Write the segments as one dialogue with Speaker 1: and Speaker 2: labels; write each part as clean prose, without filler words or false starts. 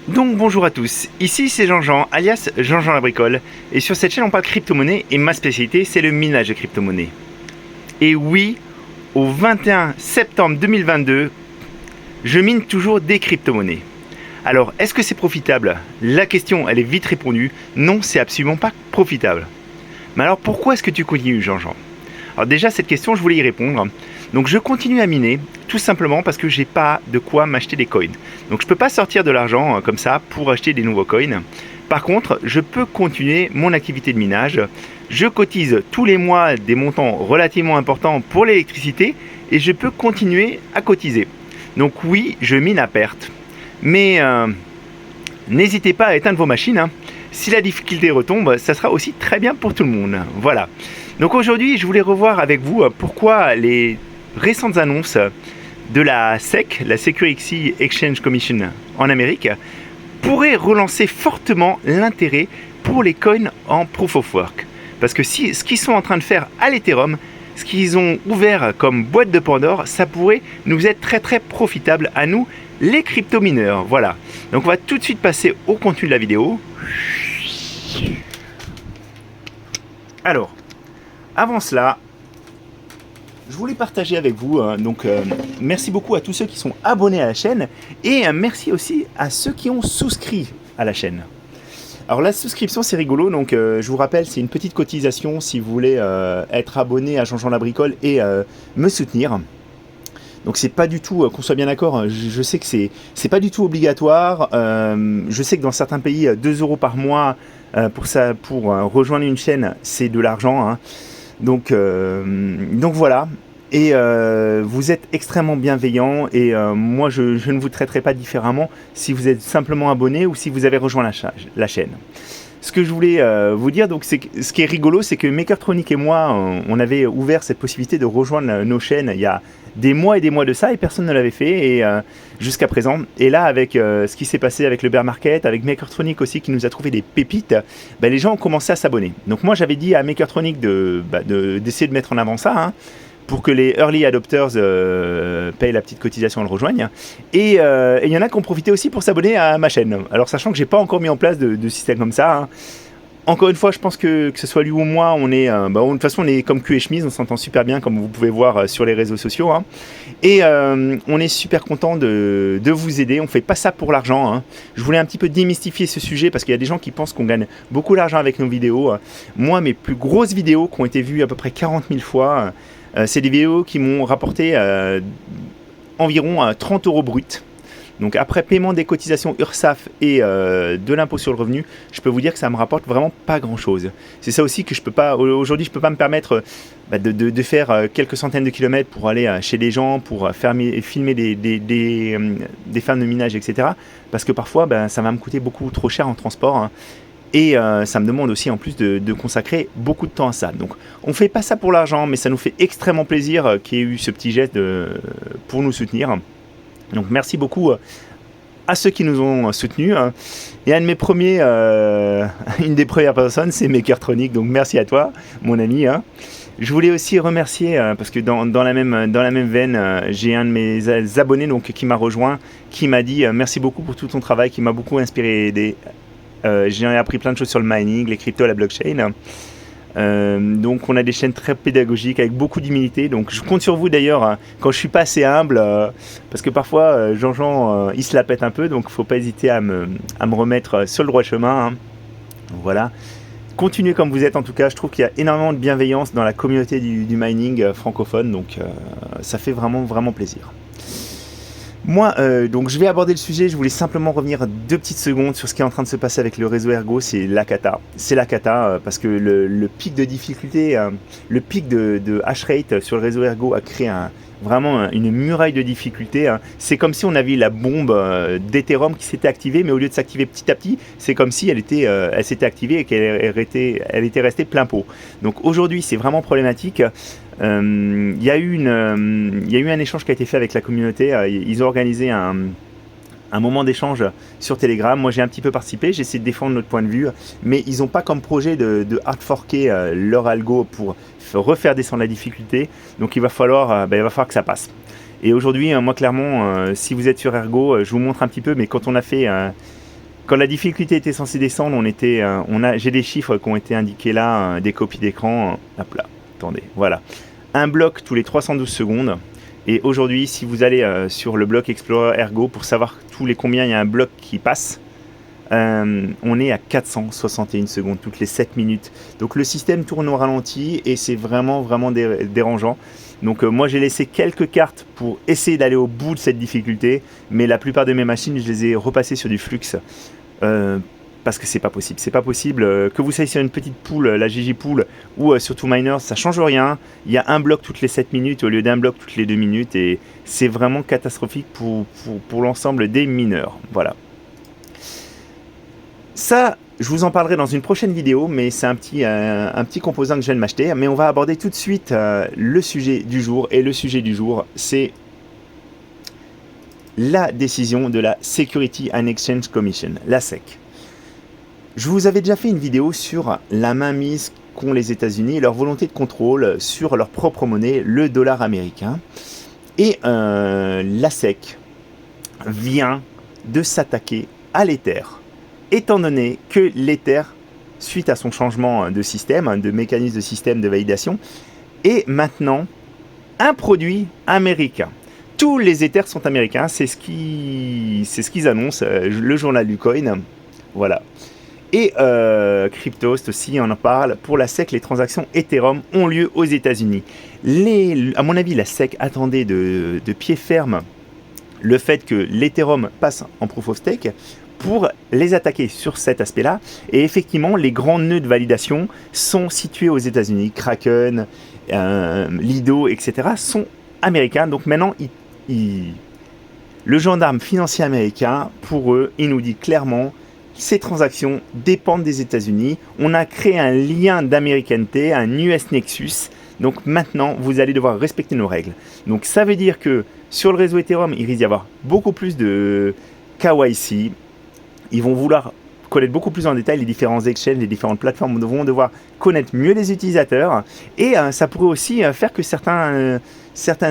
Speaker 1: Donc bonjour à tous, ici c'est Jean-Jean, alias Jean-Jean la bricole, et sur cette chaîne on parle crypto-monnaie et ma spécialité c'est le minage de crypto-monnaie. Et oui, au 21 septembre 2022, je mine toujours des crypto-monnaies. Alors est-ce que c'est profitable? La question elle est vite répondue, non c'est absolument pas profitable. Mais alors pourquoi est-ce que tu continues Jean-Jean? Alors déjà cette question je voulais y répondre. Donc je continue à miner tout simplement parce que j'ai pas de quoi m'acheter des coins. Donc je peux pas sortir de l'argent comme ça pour acheter des nouveaux coins. Par contre, je peux continuer mon activité de minage. Je cotise tous les mois des montants relativement importants pour l'électricité et je peux continuer à cotiser. Donc oui, je mine à perte. Mais n'hésitez pas à éteindre vos machines. Si la difficulté retombe, ça sera aussi très bien pour tout le monde. Voilà. Donc aujourd'hui, je voulais revoir avec vous pourquoi les récentes annonces de la SEC, la Security Exchange Commission en Amérique, pourraient relancer fortement l'intérêt pour les coins en Proof of Work. Parce que si ce qu'ils sont en train de faire à l'Ethereum, ce qu'ils ont ouvert comme boîte de Pandore, ça pourrait nous être très très profitable à nous, les crypto-mineurs. Voilà. Donc on va tout de suite passer au contenu de la vidéo. Alors, avant cela, je voulais partager avec vous, merci beaucoup à tous ceux qui sont abonnés à la chaîne et merci aussi à ceux qui ont souscrit à la chaîne. Alors la souscription c'est rigolo, donc je vous rappelle c'est une petite cotisation si vous voulez être abonné à Jean-Jean la bricole et me soutenir. Donc c'est pas du tout, qu'on soit bien d'accord, je sais que c'est pas du tout obligatoire, je sais que dans certains pays 2 € par mois pour rejoindre une chaîne c'est de l'argent, hein. Donc voilà, et vous êtes extrêmement bienveillant et moi je ne vous traiterai pas différemment si vous êtes simplement abonné ou si vous avez rejoint la chaîne. Ce que je voulais vous dire, donc, ce qui est rigolo, c'est que Makertronic et moi, on avait ouvert cette possibilité de rejoindre nos chaînes il y a des mois et des mois de ça, et personne ne l'avait fait et jusqu'à présent. Et là, avec ce qui s'est passé avec le bear market, avec Makertronic aussi, qui nous a trouvé des pépites, les gens ont commencé à s'abonner. Donc moi, j'avais dit à Makertronic d'essayer de mettre en avant ça, hein, pour que les early adopters payent la petite cotisation et le rejoignent. Et il y en a qui ont profité aussi pour s'abonner à ma chaîne. Alors sachant que j'ai pas encore mis en place de système comme ça, hein. Encore une fois, je pense que ce soit lui ou moi, on est, de toute façon, on est comme cul et chemise, on s'entend super bien, comme vous pouvez voir sur les réseaux sociaux, hein. Et on est super content de vous aider. On fait pas ça pour l'argent, hein. Je voulais un petit peu démystifier ce sujet parce qu'il y a des gens qui pensent qu'on gagne beaucoup d'argent avec nos vidéos. Moi, mes plus grosses vidéos qui ont été vues à peu près 40 000 fois, c'est des vidéos qui m'ont rapporté environ 30 € brut. Donc après paiement des cotisations URSSAF et de l'impôt sur le revenu, je peux vous dire que ça me rapporte vraiment pas grand chose. C'est ça aussi que je peux pas, aujourd'hui je peux pas me permettre de faire quelques centaines de kilomètres pour aller chez les gens, pour filmer des fermes de minage, etc. Parce que parfois ça va me coûter beaucoup trop cher en transport, hein. Et ça me demande aussi en plus de consacrer beaucoup de temps à ça. Donc on fait pas ça pour l'argent, mais ça nous fait extrêmement plaisir qu'il y ait eu ce petit geste pour nous soutenir. Donc merci beaucoup à ceux qui nous ont soutenus. Et une des premières personnes, c'est Makertronic. Donc merci à toi, mon ami, hein. Je voulais aussi remercier, parce que dans la même veine, j'ai un de mes abonnés qui m'a rejoint, qui m'a dit merci beaucoup pour tout ton travail, qui m'a beaucoup inspiré. J'ai appris plein de choses sur le mining, les cryptos, la blockchain. Donc on a des chaînes très pédagogiques avec beaucoup d'humilité, donc je compte sur vous d'ailleurs quand je suis pas assez humble, parce que parfois Jean-Jean il se la pète un peu, donc faut pas hésiter à me remettre sur le droit chemin, hein. Voilà, continuez comme vous êtes. En tout cas je trouve qu'il y a énormément de bienveillance dans la communauté du mining francophone, donc ça fait vraiment vraiment plaisir. Moi, donc je vais aborder le sujet, je voulais simplement revenir 2 petites secondes sur ce qui est en train de se passer avec le réseau Ergo, c'est la cata. C'est la cata parce que le pic de difficulté, le pic de hash rate sur le réseau Ergo a créé vraiment une muraille de difficulté, hein. C'est comme si on avait la bombe d'Ethereum qui s'était activée, mais au lieu de s'activer petit à petit, c'est comme si elle s'était activée et qu'elle était restée plein pot. Donc aujourd'hui, c'est vraiment problématique. Il y a eu un échange qui a été fait avec la communauté. Ils ont organisé un moment d'échange sur Telegram. Moi j'ai un petit peu participé, j'ai essayé de défendre notre point de vue, mais ils n'ont pas comme projet de hard forker leur algo pour refaire descendre la difficulté. Donc il va falloir que ça passe. Et aujourd'hui, moi clairement, si vous êtes sur Ergo, je vous montre un petit peu, mais quand on a fait Quand la difficulté était censée descendre, j'ai des chiffres qui ont été indiqués là, des copies d'écran. Hop là, attendez, voilà. Un bloc tous les 312 secondes. Et aujourd'hui, si vous allez sur le bloc Explorer Ergo pour savoir tous les combien il y a un bloc qui passe, on est à 461 secondes toutes les 7 minutes. Donc le système tourne au ralenti et c'est vraiment dérangeant. Donc moi j'ai laissé quelques cartes pour essayer d'aller au bout de cette difficulté, mais la plupart de mes machines je les ai repassées sur du flux parce que c'est pas possible. C'est pas possible que vous soyez sur une petite pool, la Gigi Pool ou sur TwoMiners, ça change rien. Il y a un bloc toutes les 7 minutes au lieu d'un bloc toutes les 2 minutes et c'est vraiment catastrophique pour l'ensemble des mineurs. Voilà. Ça, je vous en parlerai dans une prochaine vidéo, mais c'est un petit composant que je viens de m'acheter. Mais on va aborder tout de suite le sujet du jour. Et le sujet du jour, c'est la décision de la Security and Exchange Commission, la SEC. Je vous avais déjà fait une vidéo sur la mainmise qu'ont les États-Unis et leur volonté de contrôle sur leur propre monnaie, le dollar américain. Et la SEC vient de s'attaquer à l'Ether. Étant donné que l'Ether, suite à son changement de système, de mécanisme de système de validation, est maintenant un produit américain. Tous les Ethers sont américains, c'est ce qu'ils annoncent, le journal du coin, voilà. Et Cryptost aussi, on en parle, pour la SEC, les transactions Ethereum ont lieu aux États-Unis. À mon avis, la SEC attendait de pied ferme le fait que l'Ethereum passe en Proof of Stake, pour les attaquer sur cet aspect-là. Et effectivement, les grands nœuds de validation sont situés aux États-Unis. Kraken, Lido, etc. sont américains. Donc maintenant, le gendarme financier américain, pour eux, il nous dit clairement, ces transactions dépendent des États-Unis. On a créé un lien d'américaneté, un US Nexus. Donc maintenant, vous allez devoir respecter nos règles. Donc ça veut dire que sur le réseau Ethereum, il risque d'y avoir beaucoup plus de KYC. Ils vont vouloir connaître beaucoup plus en détail les différents exchanges, les différentes plateformes vont devoir connaître mieux les utilisateurs et ça pourrait aussi faire que certains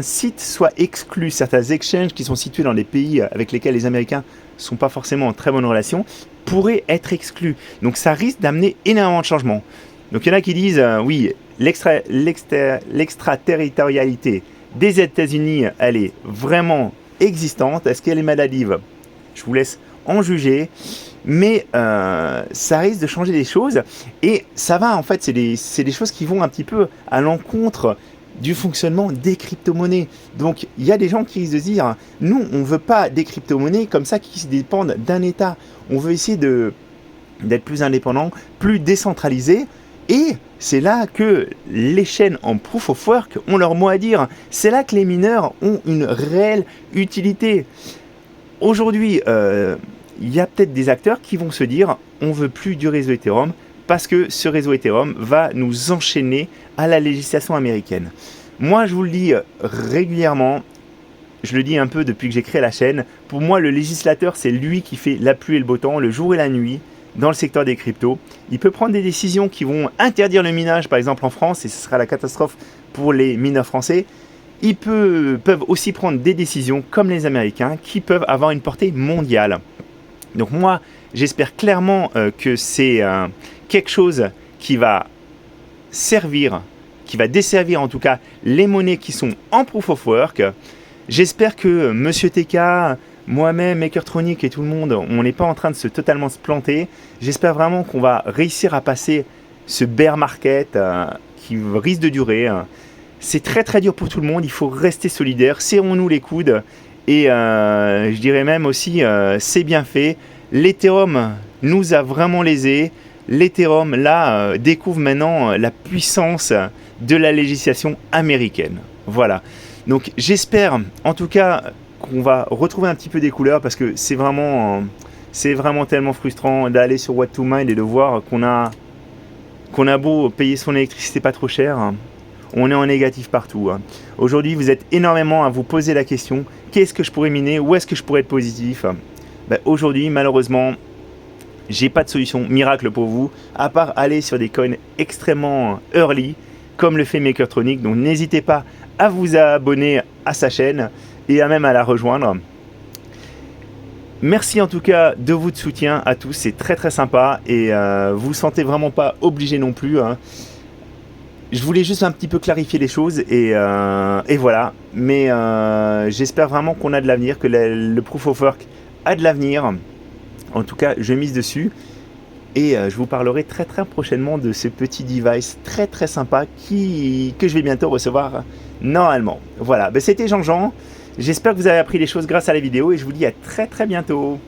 Speaker 1: sites soient exclus, certains exchanges qui sont situés dans des pays avec lesquels les Américains ne sont pas forcément en très bonne relation pourraient être exclus. Donc ça risque d'amener énormément de changements. Donc il y en a qui disent oui, l'extraterritorialité des États-Unis, elle est vraiment existante. Est-ce qu'elle est maladive? Je vous laisse en juger, mais ça risque de changer des choses et ça va en fait, c'est des choses qui vont un petit peu à l'encontre du fonctionnement des crypto-monnaies. Donc il y a des gens qui risquent de dire nous on veut pas des crypto-monnaies comme ça qui dépendent d'un État, on veut essayer d'être plus indépendant, plus décentralisé. Et c'est là que les chaînes en Proof of Work ont leur mot à dire, c'est là que les mineurs ont une réelle utilité. Aujourd'hui, il y a peut-être des acteurs qui vont se dire on veut plus du réseau Ethereum parce que ce réseau Ethereum va nous enchaîner à la législation américaine. Moi, je vous le dis régulièrement, je le dis un peu depuis que j'ai créé la chaîne, pour moi, le législateur, c'est lui qui fait la pluie et le beau temps, le jour et la nuit, dans le secteur des cryptos. Il peut prendre des décisions qui vont interdire le minage, par exemple en France, et ce sera la catastrophe pour les mineurs français. Ils peuvent aussi prendre des décisions, comme les Américains, qui peuvent avoir une portée mondiale. Donc moi, j'espère clairement que c'est quelque chose qui va servir, qui va desservir en tout cas les monnaies qui sont en Proof of Work. J'espère que Monsieur TK, moi-même, Makertronic et tout le monde, on n'est pas en train de totalement se planter. J'espère vraiment qu'on va réussir à passer ce bear market qui risque de durer. C'est très très dur pour tout le monde, il faut rester solidaire, serrons-nous les coudes. Et je dirais même aussi, c'est bien fait. L'Ethereum nous a vraiment lésés. L'Ethereum, là, découvre maintenant la puissance de la législation américaine. Voilà. Donc j'espère, en tout cas, qu'on va retrouver un petit peu des couleurs parce que c'est vraiment tellement frustrant d'aller sur What2Mind et de voir qu'on a beau payer son électricité pas trop cher. On est en négatif partout. Aujourd'hui, vous êtes énormément à vous poser la question, qu'est-ce que je pourrais miner? Où est-ce que je pourrais être positif? Aujourd'hui, malheureusement, j'ai pas de solution miracle pour vous, à part aller sur des coins extrêmement early, comme le fait Makertronic. Donc n'hésitez pas à vous abonner à sa chaîne et à même à la rejoindre. Merci en tout cas de votre soutien à tous, c'est très très sympa et vous vous sentez vraiment pas obligé non plus, hein. Je voulais juste un petit peu clarifier les choses et voilà. Mais j'espère vraiment qu'on a de l'avenir, que le Proof of Work a de l'avenir. En tout cas, je mise dessus. Et je vous parlerai très très prochainement de ce petit device très très sympa que je vais bientôt recevoir normalement. Voilà, ben, c'était Jean-Jean. J'espère que vous avez appris des choses grâce à la vidéo et je vous dis à très très bientôt.